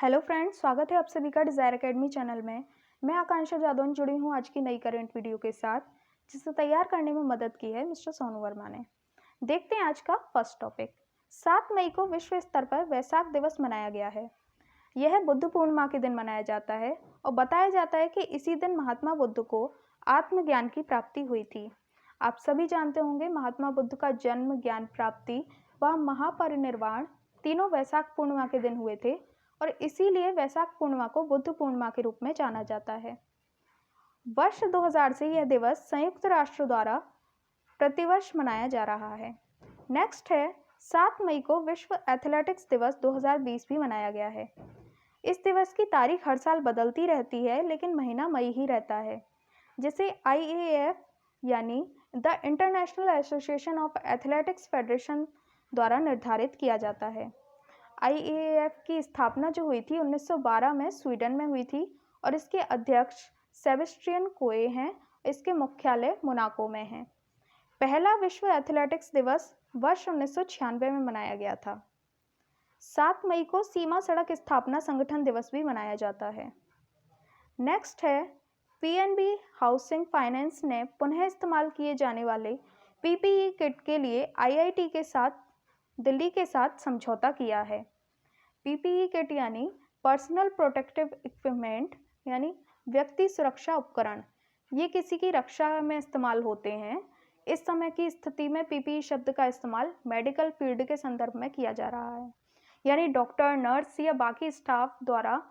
Hello friends, स्वागत है आप सभी का डिज़ायर एकेडमी चैनल में। मैं आकांक्षा जादौन जुड़ी हूँ आज की नई करंट वीडियो के साथ, जिसे तैयार करने में मदद की है मिस्टर सोनू वर्मा ने। देखते हैं आज का फर्स्ट टॉपिक। 7 मई को विश्व स्तर पर वैसाख दिवस मनाया गया है। यह बुद्ध पूर्णिमा के दिन मनाया जाता है और बताया जाता है कि इसी दिन महात्मा बुद्ध को आत्मज्ञान की प्राप्ति हुई थी। आप सभी जानते होंगे महात्मा बुद्ध का जन्म, ज्ञान प्राप्ति व महापरिनिर्वाण तीनों वैसाख पूर्णिमा के दिन हुए थे और इसीलिए वैसाख पूर्णिमा को बुद्ध पूर्णिमा के रूप में जाना जाता है। वर्ष 2000 से यह दिवस संयुक्त राष्ट्र द्वारा प्रतिवर्ष मनाया जा रहा है। नेक्स्ट है 7 मई को विश्व एथलेटिक्स दिवस 2020 भी मनाया गया है। इस दिवस की तारीख हर साल बदलती रहती है, लेकिन महीना मई ही रहता है, जिसे IAAF यानी the international association of athletics federation द्वारा निर्धारित किया जाता है। IAAF की स्थापना जो हुई थी 1912 में स्वीडन में हुई थी और इसके अध्यक्ष सेबेस्टियन कोए हैं। इसके मुख्यालय मोनाको में है। पहला विश्व एथलेटिक्स दिवस वर्ष 1996 में मनाया गया था। 7 मई को सीमा सड़क स्थापना संगठन दिवस भी मनाया जाता है। नेक्स्ट है PNB हाउसिंग फाइनेंस ने पुनः इस्तेमाल किए जाने वाले PPE किट के लिए IIT के साथ दिल्ली के साथ समझौता किया है। PPE किट यानी पर्सनल प्रोटेक्टिव इक्विपमेंट यानी व्यक्ति सुरक्षा उपकरण, ये किसी की रक्षा में इस्तेमाल होते हैं। इस समय की स्थिति में PPE शब्द का इस्तेमाल मेडिकल फील्ड के संदर्भ में किया जा रहा है, यानी डॉक्टर, नर्स या बाकी स्टाफ द्वारा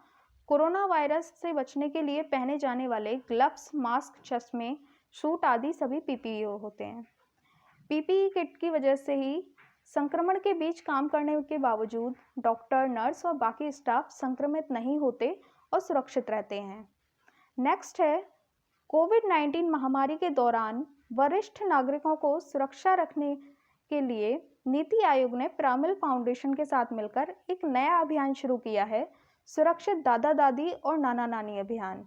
कोरोना वायरस से बचने के लिए पहने जाने वाले ग्लव्स, मास्क, चश्मे, सूट आदि सभी PPE होते हैं। PPE किट की वजह से ही संक्रमण के बीच काम करने के बावजूद डॉक्टर, नर्स और बाकी स्टाफ संक्रमित नहीं होते और सुरक्षित रहते हैं। नेक्स्ट है कोविड-19 महामारी के दौरान वरिष्ठ नागरिकों को सुरक्षा रखने के लिए नीति आयोग ने पिरामिल फाउंडेशन के साथ मिलकर एक नया अभियान शुरू किया है, सुरक्षित दादा दादी और नाना नानी अभियान।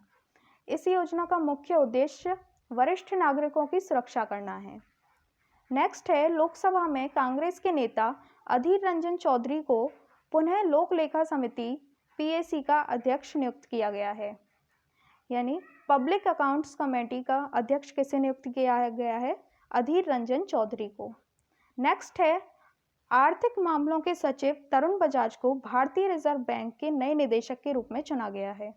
इस योजना का मुख्य उद्देश्य वरिष्ठ नागरिकों की सुरक्षा करना है। नेक्स्ट है लोकसभा में कांग्रेस के नेता अधीर रंजन चौधरी को पुनः लोक लेखा समिति PAC का अध्यक्ष नियुक्त किया गया है, यानी पब्लिक अकाउंट्स कमेटी का अध्यक्ष किसे नियुक्त किया गया है? अधीर रंजन चौधरी को। नेक्स्ट है आर्थिक मामलों के सचिव तरुण बजाज को भारतीय रिजर्व बैंक के नए निदेशक के रूप में चुना गया है।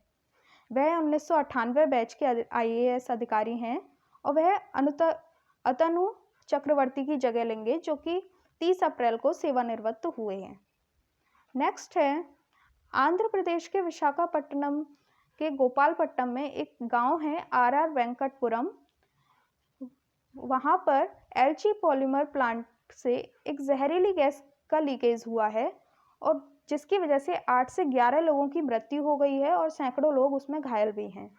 वह 1998 बैच के IAS अधिकारी हैं और वह अतनु चक्रवर्ती की जगह लेंगे, जो कि 30 अप्रैल को सेवानिवृत्त हुए हैं। नेक्स्ट है आंध्र प्रदेश के विशाखापट्टनम के गोपालपट्टनम में एक गांव है RR वेंकटपुरम। वहां पर एल्ची पॉलीमर प्लांट से एक जहरीली गैस का लीकेज हुआ है और जिसकी वजह से 8 से 11 लोगों की मृत्यु हो गई है और सैकड़ों लोग उसमें घायल भी हैं।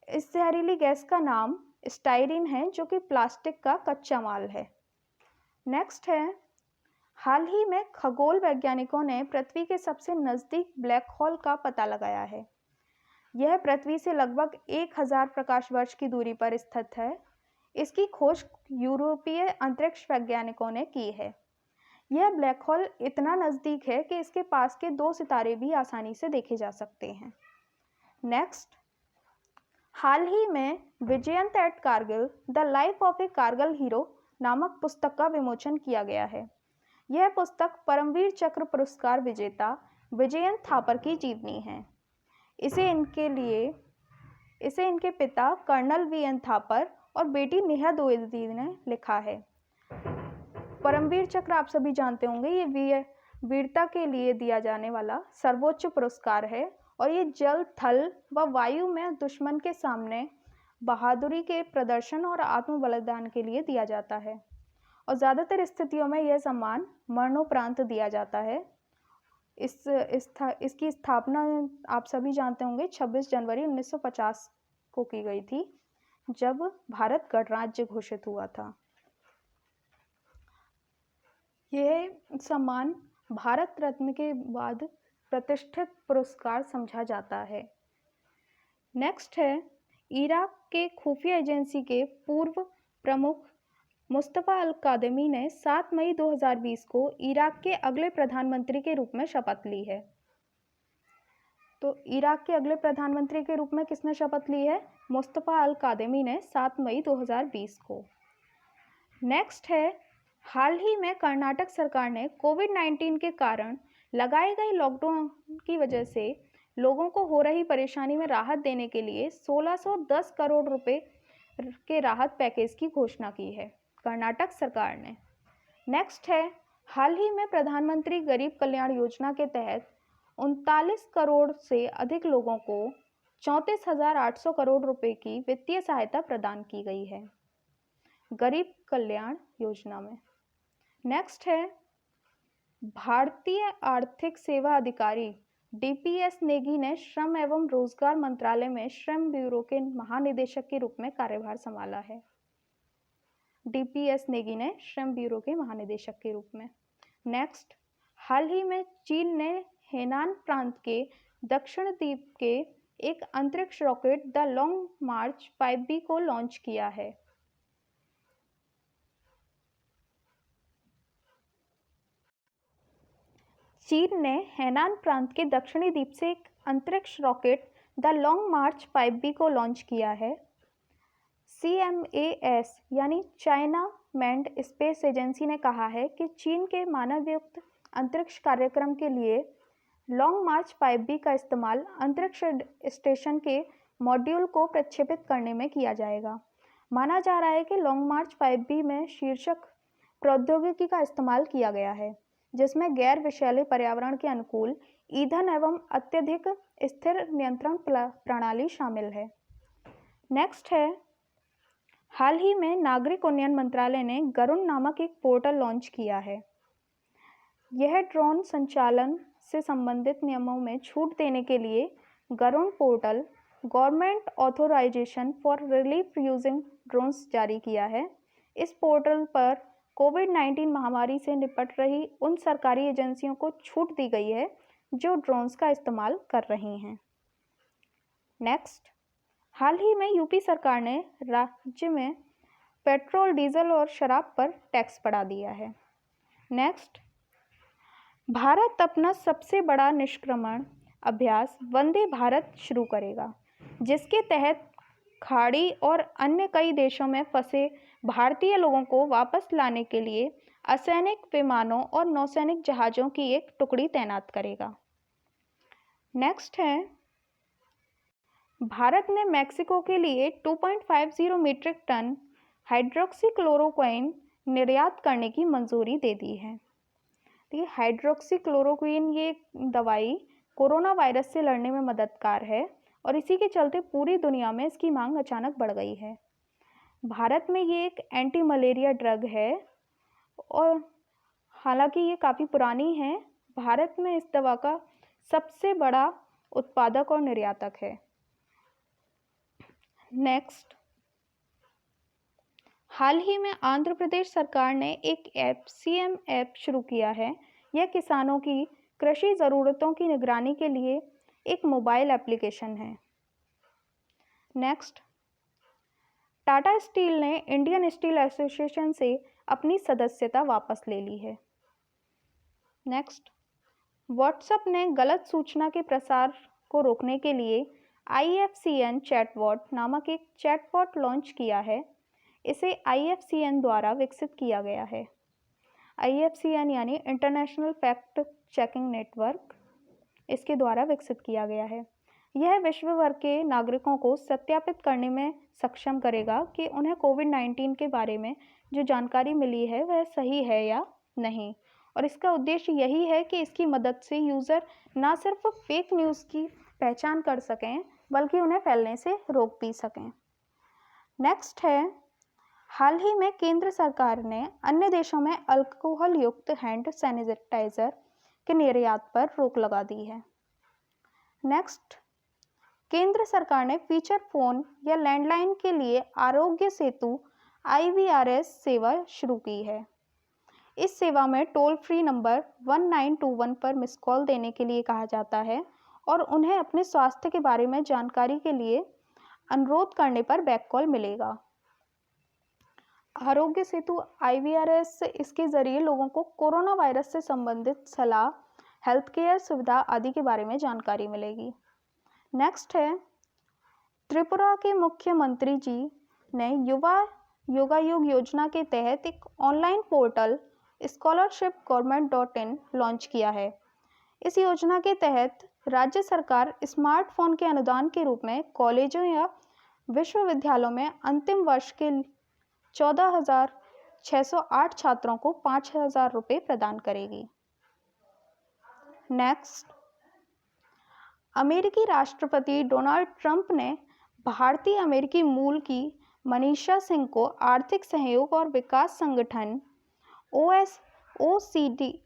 इस जहरीली गैस का नाम स्टाइरिन है, जो कि प्लास्टिक का कच्चा माल है। नेक्स्ट है हाल ही में खगोल वैज्ञानिकों ने पृथ्वी के सबसे नज़दीक ब्लैक होल का पता लगाया है। यह पृथ्वी से लगभग 1000 प्रकाश वर्ष की दूरी पर स्थित है। इसकी खोज यूरोपीय अंतरिक्ष वैज्ञानिकों ने की है। यह ब्लैक होल इतना नज़दीक है कि इसके पास के 2 सितारे भी आसानी से देखे जा सकते हैं। नेक्स्ट, हाल ही में Vijayant at Kargil the life of a Kargil hero नामक पुस्तक का विमोचन किया गया है। यह पुस्तक परमवीर चक्र पुरस्कार विजेता विजयंत थापर की जीवनी है। इसे इनके पिता कर्नल VN थापर और बेटी नेहा द्विवेदी ने लिखा है। परमवीर चक्र आप सभी जानते होंगे, ये वीरता के लिए दिया जाने वाला सर्वोच्च पुरस्कार है और ये जल, थल व वायु में दुश्मन के सामने बहादुरी के प्रदर्शन और आत्म बलिदान के लिए दिया जाता है और ज़्यादातर स्थितियों में यह सम्मान मरणोपरांत दिया जाता है। इसकी स्थापना आप सभी जानते होंगे 26 जनवरी 1950 को की गई थी, जब भारत गणराज्य घोषित हुआ था। यह सम्मान भारत रत्न के बाद प्रतिष्ठित पुरस्कार समझा जाता है। नेक्स्ट है इराक के खुफिया एजेंसी के पूर्व प्रमुख मुस्तफ़ा अल-कादमी ने 7 मई 2020 को इराक के अगले प्रधानमंत्री के रूप में शपथ ली है। तो इराक के अगले प्रधानमंत्री के रूप में किसने शपथ ली है? मुस्तफ़ा अल कादेमी ने 7 मई 2020 को। नेक्स्ट है, हाल ही में कर्नाटक सरकार ने कोविड-19 के कारण लगाए गए लॉकडाउन की वजह से लोगों को हो रही परेशानी में राहत देने के लिए 1610 करोड़ रुपए के राहत पैकेज की घोषणा की है कर्नाटक सरकार ने। नेक्स्ट है, हाल ही में प्रधानमंत्री गरीब कल्याण योजना के तहत 39 करोड़ से अधिक लोगों को 34,800 करोड़ रुपए की वित्तीय सहायता प्रदान की गई है गरीब कल्याण योजना में। नेक्स्ट है, भारतीय आर्थिक सेवा अधिकारी डीपीएस नेगी ने श्रम एवं रोजगार मंत्रालय में श्रम ब्यूरो के महानिदेशक के रूप में कार्यभार संभाला है। डीपीएस नेगी ने श्रम ब्यूरो के महानिदेशक के रूप में। नेक्स्ट, हाल ही में चीन ने हेनान प्रांत के दक्षिण द्वीप के एक अंतरिक्ष rocket the long March 5B को लॉन्च किया है। चीन ने हेनान प्रांत के दक्षिणी द्वीप से एक अंतरिक्ष rocket the long March 5B को लॉन्च किया है। CMAS यानी चाइना मैन्ड स्पेस एजेंसी ने कहा है कि चीन के मानवयुक्त अंतरिक्ष कार्यक्रम के लिए लॉन्ग मार्च 5B का इस्तेमाल अंतरिक्ष स्टेशन के मॉड्यूल को प्रक्षेपित करने में किया जाएगा। माना जा रहा है कि लॉन्ग मार्च 5B में शीर्षक प्रौद्योगिकी का इस्तेमाल किया गया है, जिसमें गैर विषैले पर्यावरण के अनुकूल ईंधन एवं अत्यधिक स्थिर नियंत्रण प्रणाली शामिल है। नेक्स्ट है, हाल ही में नागरिक उन्नयन मंत्रालय ने गरुण नामक एक पोर्टल लॉन्च किया है। यह ड्रोन संचालन से संबंधित नियमों में छूट देने के लिए Garud portal government authorisation for relief using drones जारी किया है। इस पोर्टल पर कोविड-19 महामारी से निपट रही उन सरकारी एजेंसियों को छूट दी गई है जो ड्रोन्स का इस्तेमाल कर रही हैं। नेक्स्ट, हाल ही में यूपी सरकार ने राज्य में पेट्रोल, डीजल और शराब पर टैक्स बढ़ा दिया है। नेक्स्ट, भारत अपना सबसे बड़ा निष्क्रमण अभ्यास वंदे भारत शुरू करेगा, जिसके तहत खाड़ी और अन्य कई देशों में फंसे भारतीय लोगों को वापस लाने के लिए असैनिक विमानों और नौसैनिक जहाज़ों की एक टुकड़ी तैनात करेगा। नेक्स्ट है, भारत ने मैक्सिको के लिए 2.50 मीट्रिक टन हाइड्रोक्सीक्लोरोक्विन निर्यात करने की मंजूरी दे दी है। तो ये हाइड्रोक्सीक्लोरोक्विन ये दवाई कोरोना वायरस से लड़ने में मददगार है और इसी के चलते पूरी दुनिया में इसकी मांग अचानक बढ़ गई है। भारत में ये एक एंटी मलेरिया ड्रग है और हालांकि ये काफ़ी पुरानी है। भारत में इस दवा का सबसे बड़ा उत्पादक और निर्यातक है। नेक्स्ट, हाल ही में आंध्र प्रदेश सरकार ने एक ऐप CM ऐप शुरू किया है। यह किसानों की कृषि ज़रूरतों की निगरानी के लिए एक मोबाइल एप्लीकेशन है। नेक्स्ट, टाटा स्टील ने इंडियन स्टील एसोसिएशन से अपनी सदस्यता वापस ले ली है। नेक्स्ट, व्हाट्सएप ने गलत सूचना के प्रसार को रोकने के लिए IFCN चैटबॉट नामक एक चैटबॉट लॉन्च किया है। इसे IFCN द्वारा विकसित किया गया है। IFCN यानी इंटरनेशनल फैक्ट चेकिंग नेटवर्क, इसके द्वारा विकसित किया गया है। यह विश्व भर के नागरिकों को सत्यापित करने में सक्षम करेगा कि उन्हें कोविड-19 के बारे में जो जानकारी मिली है वह सही है या नहीं, और इसका उद्देश्य यही है कि इसकी मदद से यूज़र ना सिर्फ फेक न्यूज़ की पहचान कर सकें बल्कि उन्हें फैलने से रोक भी सकें। नेक्स्ट है, हाल ही में केंद्र सरकार ने अन्य देशों में अल्कोहल युक्त हैंड सैनिटाइज़र के निर्यात पर रोक लगा दी है। नेक्स्ट, केंद्र सरकार ने फीचर फ़ोन या लैंडलाइन के लिए आरोग्य सेतु IVRS सेवा शुरू की है। इस सेवा में टोल फ्री नंबर 1921 पर मिस कॉल देने के लिए कहा जाता है और उन्हें अपने स्वास्थ्य के बारे में जानकारी के लिए अनुरोध करने पर बैक कॉल मिलेगा। आरोग्य सेतु IVRS इसके ज़रिए लोगों को कोरोना वायरस से संबंधित सलाह, हेल्थ केयर सुविधा आदि के बारे में जानकारी मिलेगी। नेक्स्ट है, त्रिपुरा के मुख्यमंत्री जी ने युवा योगायोग योजना के तहत एक ऑनलाइन पोर्टल scholarshipgovernment.in लॉन्च किया है। इस योजना के तहत राज्य सरकार स्मार्टफोन के अनुदान के रूप में कॉलेजों या विश्वविद्यालयों में अंतिम वर्ष के 14,608 छात्रों को 5,000 रुपये प्रदान करेगी। नेक्स्ट, अमेरिकी राष्ट्रपति डोनाल्ड ट्रंप ने भारतीय अमेरिकी मूल की मनीषा सिंह को आर्थिक सहयोग और विकास संगठन OECD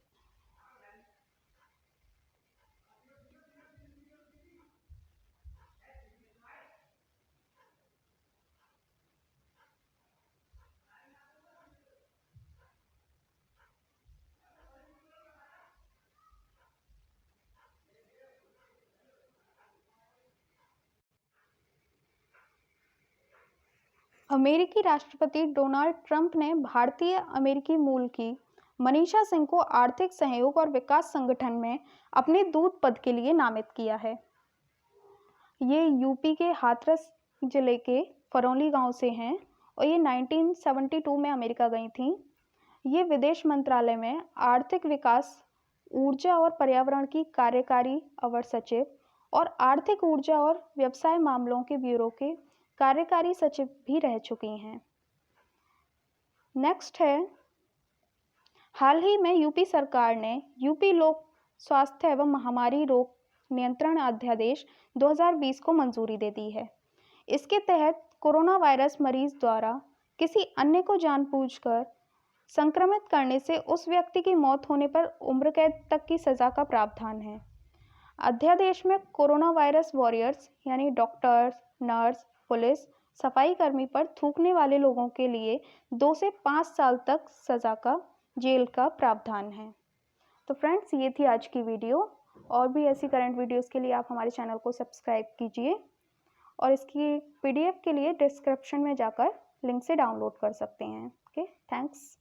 अमेरिकी राष्ट्रपति डोनाल्ड ट्रंप ने भारतीय अमेरिकी मूल की मनीषा सिंह को आर्थिक सहयोग और विकास संगठन में अपने दूत पद के लिए नामित किया है। ये यूपी के हाथरस जिले के फरौली गांव से हैं और ये 1972 में अमेरिका गई थी। ये विदेश मंत्रालय में आर्थिक विकास, ऊर्जा और पर्यावरण की कार्यकारी अवर सचिव और आर्थिक, ऊर्जा और व्यवसाय मामलों के ब्यूरो के कार्यकारी सचिव भी रह चुकी हैं। नेक्स्ट है, हाल ही में यूपी सरकार ने यूपी लोक स्वास्थ्य एवं महामारी रोग नियंत्रण अध्यादेश 2020 को मंजूरी दे दी है। इसके तहत कोरोना वायरस मरीज द्वारा किसी अन्य को जानबूझकर संक्रमित करने से उस व्यक्ति की मौत होने पर उम्र कैद तक की सजा का प्रावधान है। अध्यादेश में कोरोना वायरस वॉरियर्स यानी डॉक्टर्स, नर्स, पुलिस, सफाई कर्मी पर थूकने वाले लोगों के लिए 2 से 5 साल तक सजा का जेल का प्रावधान है। तो फ्रेंड्स, ये थी आज की वीडियो। और भी ऐसी करंट वीडियोस के लिए आप हमारे चैनल को सब्सक्राइब कीजिए और इसकी PDF के लिए डिस्क्रिप्शन में जाकर लिंक से डाउनलोड कर सकते हैं। Okay, thanks.